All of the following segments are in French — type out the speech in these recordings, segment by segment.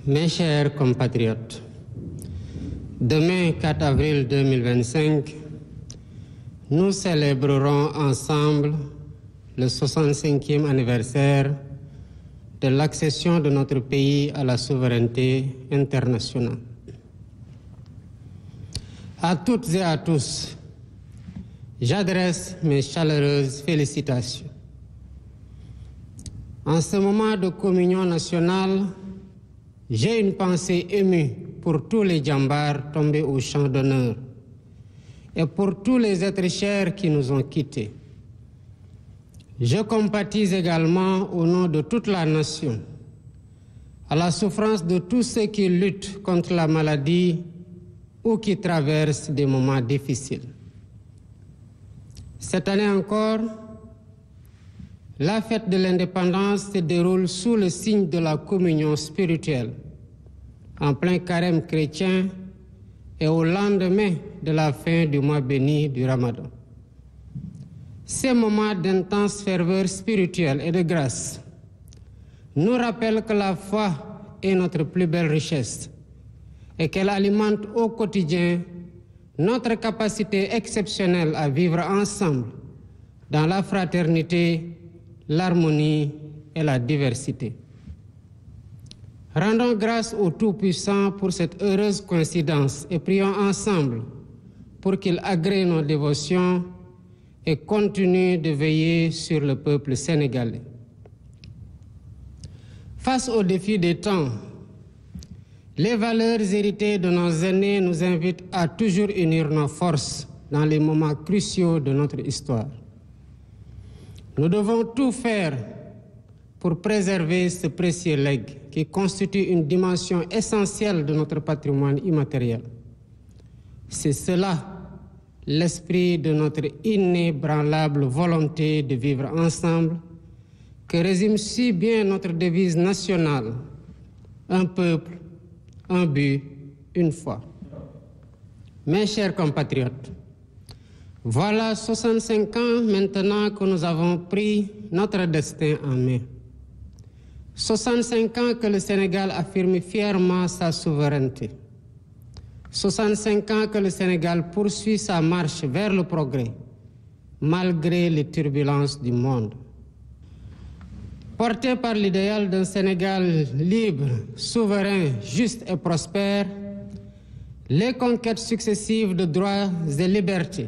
Mes chers compatriotes, demain 4 avril 2025, nous célébrerons ensemble le 65e anniversaire de l'accession de notre pays à la souveraineté internationale. À toutes et à tous, j'adresse mes chaleureuses félicitations. En ce moment de communion nationale, j'ai une pensée émue pour tous les djambars tombés au champ d'honneur et pour tous les êtres chers qui nous ont quittés. Je compatis également au nom de toute la nation à la souffrance de tous ceux qui luttent contre la maladie ou qui traversent des moments difficiles. Cette année encore, la fête de l'indépendance se déroule sous le signe de la communion spirituelle, en plein carême chrétien et au lendemain de la fin du mois béni du Ramadan. Ces moments d'intense ferveur spirituelle et de grâce nous rappellent que la foi est notre plus belle richesse et qu'elle alimente au quotidien notre capacité exceptionnelle à vivre ensemble dans la fraternité, l'harmonie et la diversité. Rendons grâce au Tout-Puissant pour cette heureuse coïncidence et prions ensemble pour qu'il agrée nos dévotions et continue de veiller sur le peuple sénégalais. Face aux défis des temps, les valeurs héritées de nos aînés nous invitent à toujours unir nos forces dans les moments cruciaux de notre histoire. Nous devons tout faire pour préserver ce précieux legs qui constitue une dimension essentielle de notre patrimoine immatériel. C'est cela, l'esprit de notre inébranlable volonté de vivre ensemble, que résume si bien notre devise nationale, un peuple, un but, une foi. Mes chers compatriotes, voilà 65 ans maintenant que nous avons pris notre destin en main. 65 ans que le Sénégal affirme fièrement sa souveraineté. 65 ans que le Sénégal poursuit sa marche vers le progrès, malgré les turbulences du monde. Porté par l'idéal d'un Sénégal libre, souverain, juste et prospère, les conquêtes successives de droits et libertés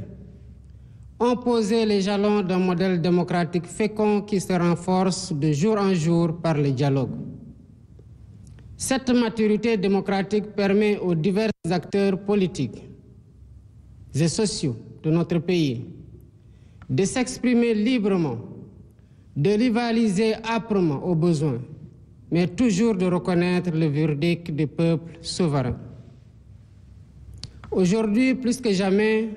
ont posé les jalons d'un modèle démocratique fécond qui se renforce de jour en jour par le dialogue. Cette maturité démocratique permet aux divers acteurs politiques et sociaux de notre pays de s'exprimer librement, de rivaliser âprement au besoin, mais toujours de reconnaître le verdict du peuple souverain. Aujourd'hui, plus que jamais,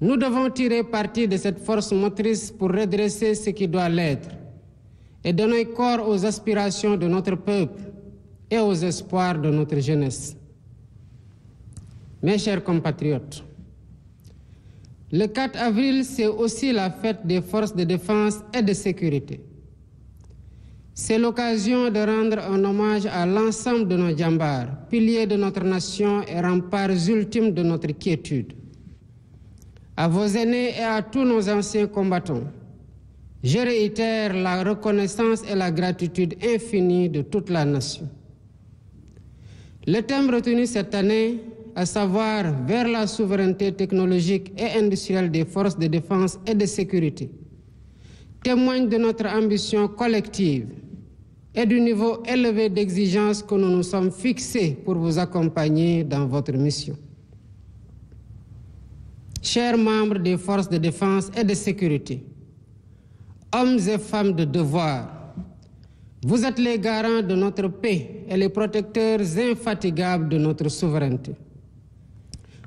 nous devons tirer parti de cette force motrice pour redresser ce qui doit l'être et donner corps aux aspirations de notre peuple et aux espoirs de notre jeunesse. Mes chers compatriotes, le 4 avril, c'est aussi la fête des forces de défense et de sécurité. C'est l'occasion de rendre un hommage à l'ensemble de nos djambars, piliers de notre nation et remparts ultimes de notre quiétude. À vos aînés et à tous nos anciens combattants, je réitère la reconnaissance et la gratitude infinie de toute la nation. Le thème retenu cette année, à savoir vers la souveraineté technologique et industrielle des forces de défense et de sécurité, témoigne de notre ambition collective et du niveau élevé d'exigence que nous nous sommes fixés pour vous accompagner dans votre mission. Chers membres des forces de défense et de sécurité, hommes et femmes de devoir, vous êtes les garants de notre paix et les protecteurs infatigables de notre souveraineté.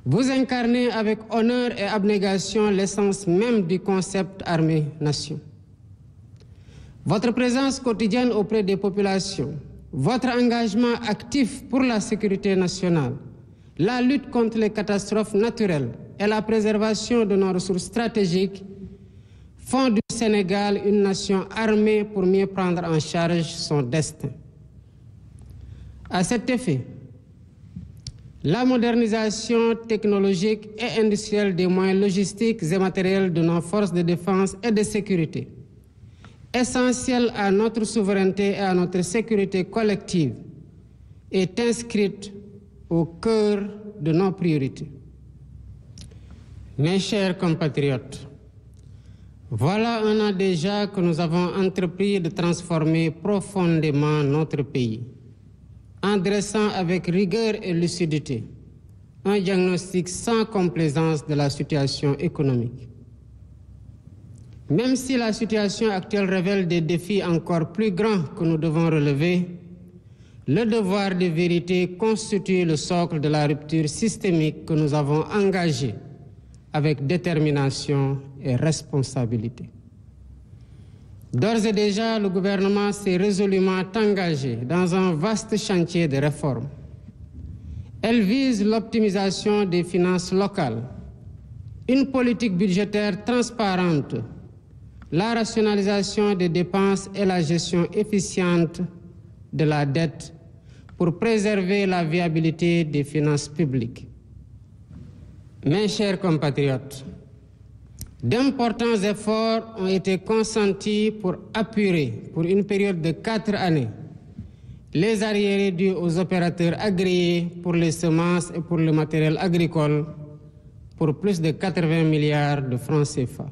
Vous incarnez avec honneur et abnégation l'essence même du concept armée-nation. Votre présence quotidienne auprès des populations, votre engagement actif pour la sécurité nationale, la lutte contre les catastrophes naturelles et la préservation de nos ressources stratégiques font du Sénégal une nation armée pour mieux prendre en charge son destin. À cet effet, la modernisation technologique et industrielle des moyens logistiques et matériels de nos forces de défense et de sécurité, essentielle à notre souveraineté et à notre sécurité collective, est inscrite au cœur de nos priorités. Mes chers compatriotes, voilà un an déjà que nous avons entrepris de transformer profondément notre pays, en dressant avec rigueur et lucidité un diagnostic sans complaisance de la situation économique. Même si la situation actuelle révèle des défis encore plus grands que nous devons relever, le devoir de vérité constitue le socle de la rupture systémique que nous avons engagée avec détermination et responsabilité. D'ores et déjà, le gouvernement s'est résolument engagé dans un vaste chantier de réforme. Elle vise l'optimisation des finances locales, une politique budgétaire transparente, la rationalisation des dépenses et la gestion efficiente de la dette pour préserver la viabilité des finances publiques. Mes chers compatriotes, d'importants efforts ont été consentis pour apurer, pour une période de 4 années, les arriérés dus aux opérateurs agréés pour les semences et pour le matériel agricole pour plus de 80 milliards de francs CFA.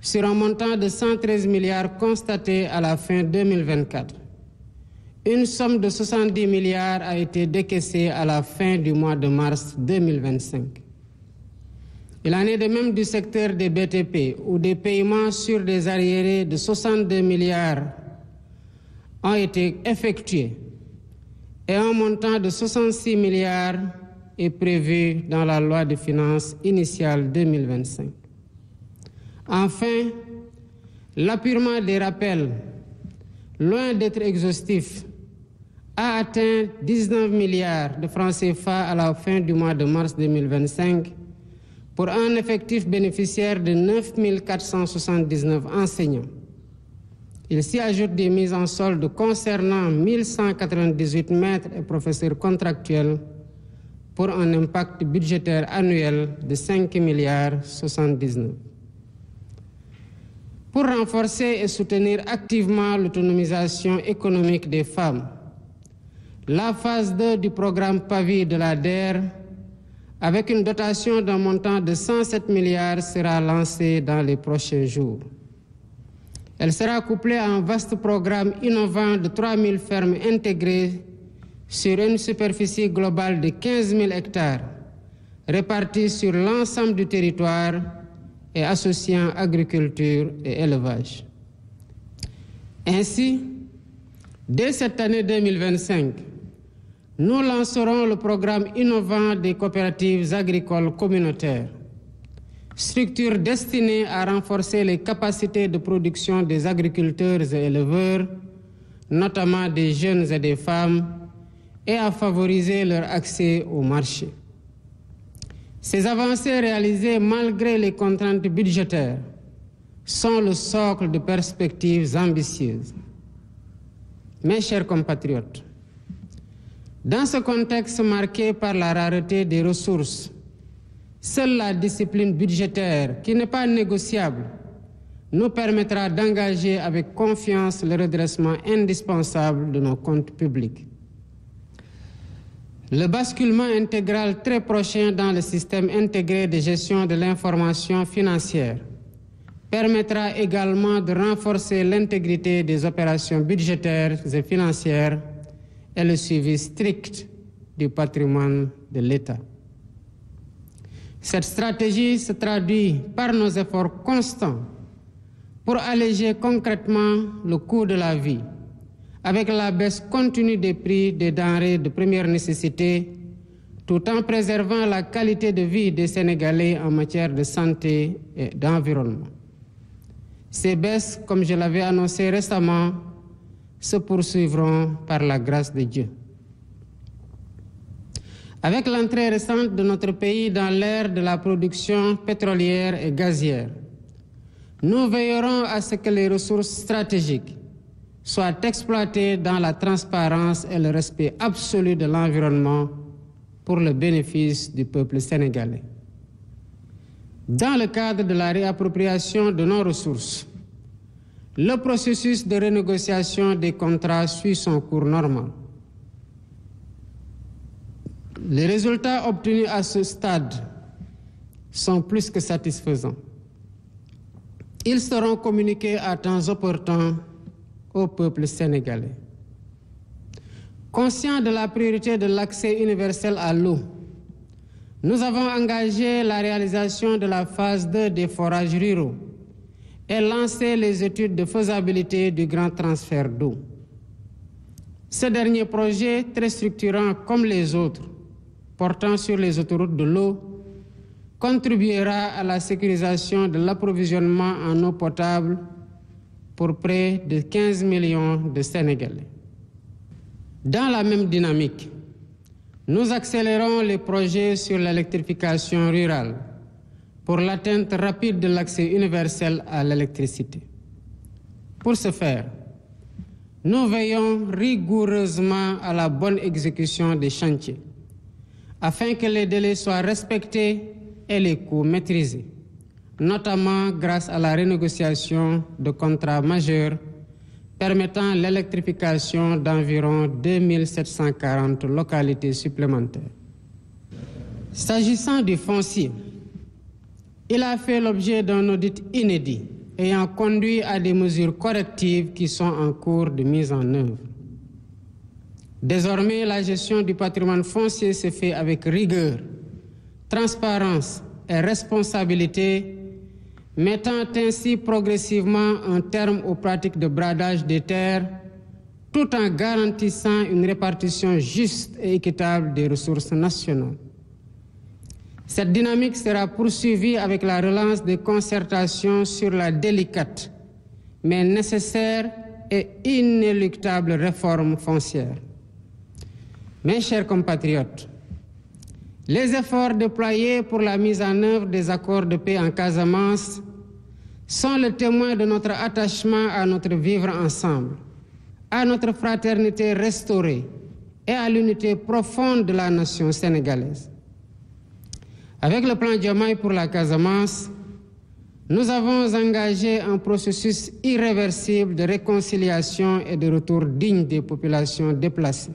Sur un montant de 113 milliards constaté à la fin 2024, une somme de 70 milliards a été décaissée à la fin du mois de mars 2025. Il en est de même du secteur des BTP, où des paiements sur des arriérés de 62 milliards ont été effectués et un montant de 66 milliards est prévu dans la loi de finances initiale 2025. Enfin, l'appurement des rappels, loin d'être exhaustif, a atteint 19 milliards de francs CFA à la fin du mois de mars 2025 pour un effectif bénéficiaire de 9 479 enseignants. Il s'y ajoute des mises en solde concernant 1198 maîtres et professeurs contractuels pour un impact budgétaire annuel de 5 milliards 79. Pour renforcer et soutenir activement l'autonomisation économique des femmes, la phase 2 du programme PAVI de la DER, avec une dotation d'un montant de 107 milliards, sera lancée dans les prochains jours. Elle sera couplée à un vaste programme innovant de 3 000 fermes intégrées sur une superficie globale de 15 000 hectares, réparties sur l'ensemble du territoire et associant agriculture et élevage. Ainsi, dès cette année 2025, nous lancerons le programme innovant des coopératives agricoles communautaires, structure destinée à renforcer les capacités de production des agriculteurs et éleveurs, notamment des jeunes et des femmes, et à favoriser leur accès au marché. Ces avancées réalisées malgré les contraintes budgétaires sont le socle de perspectives ambitieuses. Mes chers compatriotes, dans ce contexte marqué par la rareté des ressources, seule la discipline budgétaire, qui n'est pas négociable, nous permettra d'engager avec confiance le redressement indispensable de nos comptes publics. Le basculement intégral très prochain dans le système intégré de gestion de l'information financière permettra également de renforcer l'intégrité des opérations budgétaires et financières et le suivi strict du patrimoine de l'État. Cette stratégie se traduit par nos efforts constants pour alléger concrètement le coût de la vie, avec la baisse continue des prix des denrées de première nécessité, tout en préservant la qualité de vie des Sénégalais en matière de santé et d'environnement. Ces baisses, comme je l'avais annoncé récemment, se poursuivront par la grâce de Dieu. Avec l'entrée récente de notre pays dans l'ère de la production pétrolière et gazière, nous veillerons à ce que les ressources stratégiques soient exploités dans la transparence et le respect absolu de l'environnement pour le bénéfice du peuple sénégalais. Dans le cadre de la réappropriation de nos ressources, le processus de renégociation des contrats suit son cours normal. Les résultats obtenus à ce stade sont plus que satisfaisants. Ils seront communiqués à temps opportun au peuple sénégalais. Conscient de la priorité de l'accès universel à l'eau, nous avons engagé la réalisation de la phase 2 des forages ruraux et lancé les études de faisabilité du grand transfert d'eau. Ce dernier projet, très structurant comme les autres, portant sur les autoroutes de l'eau, contribuera à la sécurisation de l'approvisionnement en eau potable pour près de 15 millions de Sénégalais. Dans la même dynamique, nous accélérons les projets sur l'électrification rurale pour l'atteinte rapide de l'accès universel à l'électricité. Pour ce faire, nous veillons rigoureusement à la bonne exécution des chantiers, afin que les délais soient respectés et les coûts maîtrisés, notamment grâce à la renégociation de contrats majeurs permettant l'électrification d'environ 2740 localités supplémentaires. S'agissant du foncier, il a fait l'objet d'un audit inédit ayant conduit à des mesures correctives qui sont en cours de mise en œuvre. Désormais, la gestion du patrimoine foncier se fait avec rigueur, transparence et responsabilité, mettant ainsi progressivement un terme aux pratiques de bradage des terres, tout en garantissant une répartition juste et équitable des ressources nationales. Cette dynamique sera poursuivie avec la relance des concertations sur la délicate, mais nécessaire et inéluctable réforme foncière. Mes chers compatriotes, les efforts déployés pour la mise en œuvre des accords de paix en Casamance sont le témoin de notre attachement à notre vivre ensemble, à notre fraternité restaurée et à l'unité profonde de la nation sénégalaise. Avec le plan Diomaye pour la Casamance, nous avons engagé un processus irréversible de réconciliation et de retour digne des populations déplacées.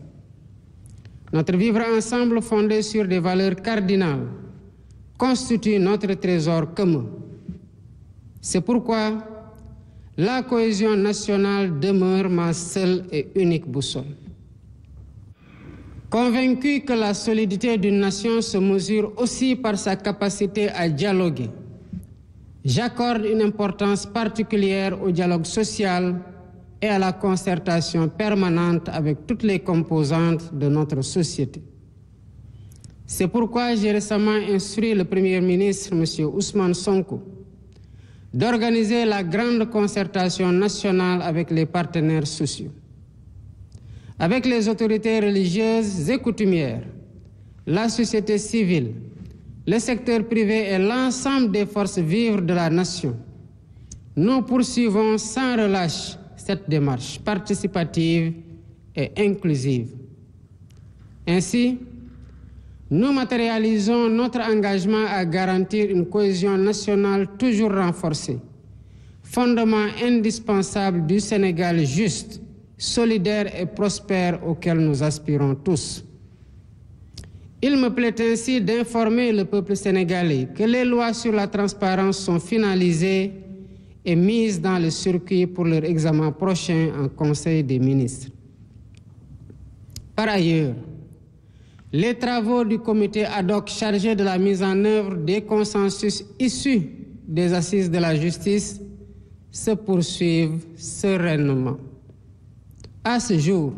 Notre vivre ensemble fondé sur des valeurs cardinales constitue notre trésor commun. C'est pourquoi la cohésion nationale demeure ma seule et unique boussole. Convaincu que la solidité d'une nation se mesure aussi par sa capacité à dialoguer, j'accorde une importance particulière au dialogue social et à la concertation permanente avec toutes les composantes de notre société. C'est pourquoi j'ai récemment instruit le Premier ministre, M. Ousmane Sonko, d'organiser la grande concertation nationale avec les partenaires sociaux, avec les autorités religieuses et coutumières, la société civile, le secteur privé et l'ensemble des forces vives de la nation. Nous poursuivons sans relâche cette démarche participative et inclusive. Ainsi, nous matérialisons notre engagement à garantir une cohésion nationale toujours renforcée, fondement indispensable du Sénégal juste, solidaire et prospère auquel nous aspirons tous. Il me plaît ainsi d'informer le peuple sénégalais que les lois sur la transparence sont finalisées et mises dans le circuit pour leur examen prochain en Conseil des ministres. Par ailleurs, les travaux du comité ad hoc chargé de la mise en œuvre des consensus issus des assises de la justice se poursuivent sereinement. À ce jour,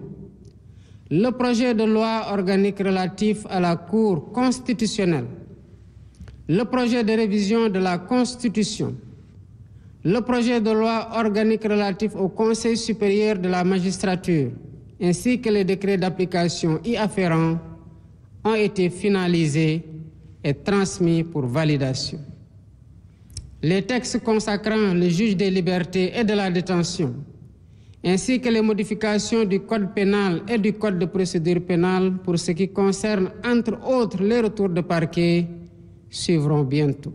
le projet de loi organique relatif à la Cour constitutionnelle, le projet de révision de la Constitution, le projet de loi organique relatif au Conseil supérieur de la magistrature, ainsi que les décrets d'application y afférents, ont été finalisés et transmis pour validation. Les textes consacrant le juge des libertés et de la détention, ainsi que les modifications du Code pénal et du Code de procédure pénale pour ce qui concerne, entre autres, les retours de parquet, suivront bientôt.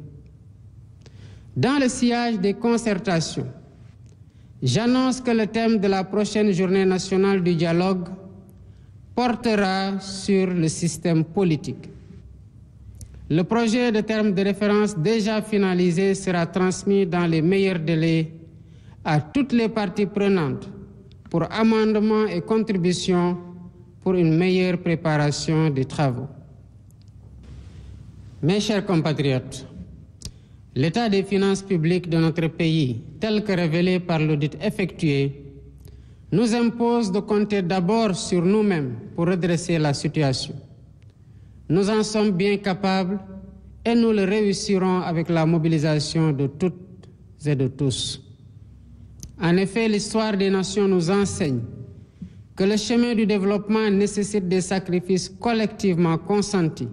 Dans le sillage des concertations, j'annonce que le thème de la prochaine journée nationale du dialogue portera sur le système politique. Le projet de terme de référence déjà finalisé sera transmis dans les meilleurs délais à toutes les parties prenantes pour amendements et contributions pour une meilleure préparation des travaux. Mes chers compatriotes, l'état des finances publiques de notre pays, tel que révélé par l'audit effectué, nous impose de compter d'abord sur nous-mêmes pour redresser la situation. Nous en sommes bien capables et nous le réussirons avec la mobilisation de toutes et de tous. En effet, l'histoire des nations nous enseigne que le chemin du développement nécessite des sacrifices collectivement consentis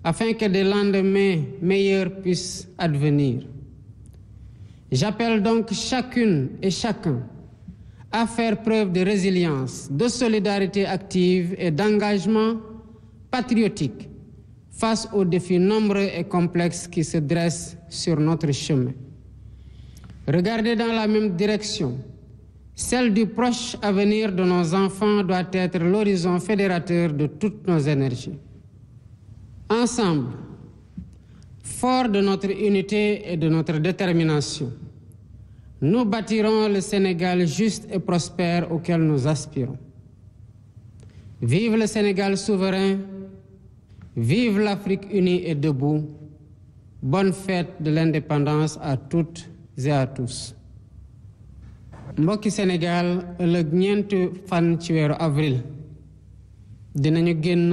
afin que des lendemains meilleurs puissent advenir. J'appelle donc chacune et chacun à faire preuve de résilience, de solidarité active et d'engagement patriotique face aux défis nombreux et complexes qui se dressent sur notre chemin. Regarder dans la même direction, celle du proche avenir de nos enfants doit être l'horizon fédérateur de toutes nos énergies. Ensemble, forts de notre unité et de notre détermination, nous bâtirons le Sénégal juste et prospère auquel nous aspirons. Vive le Sénégal souverain, vive l'Afrique unie et debout. Bonne fête de l'indépendance à toutes et à tous. mbokki Sénégal ëllëg ñeenti fan ci weeru avril dinañu génn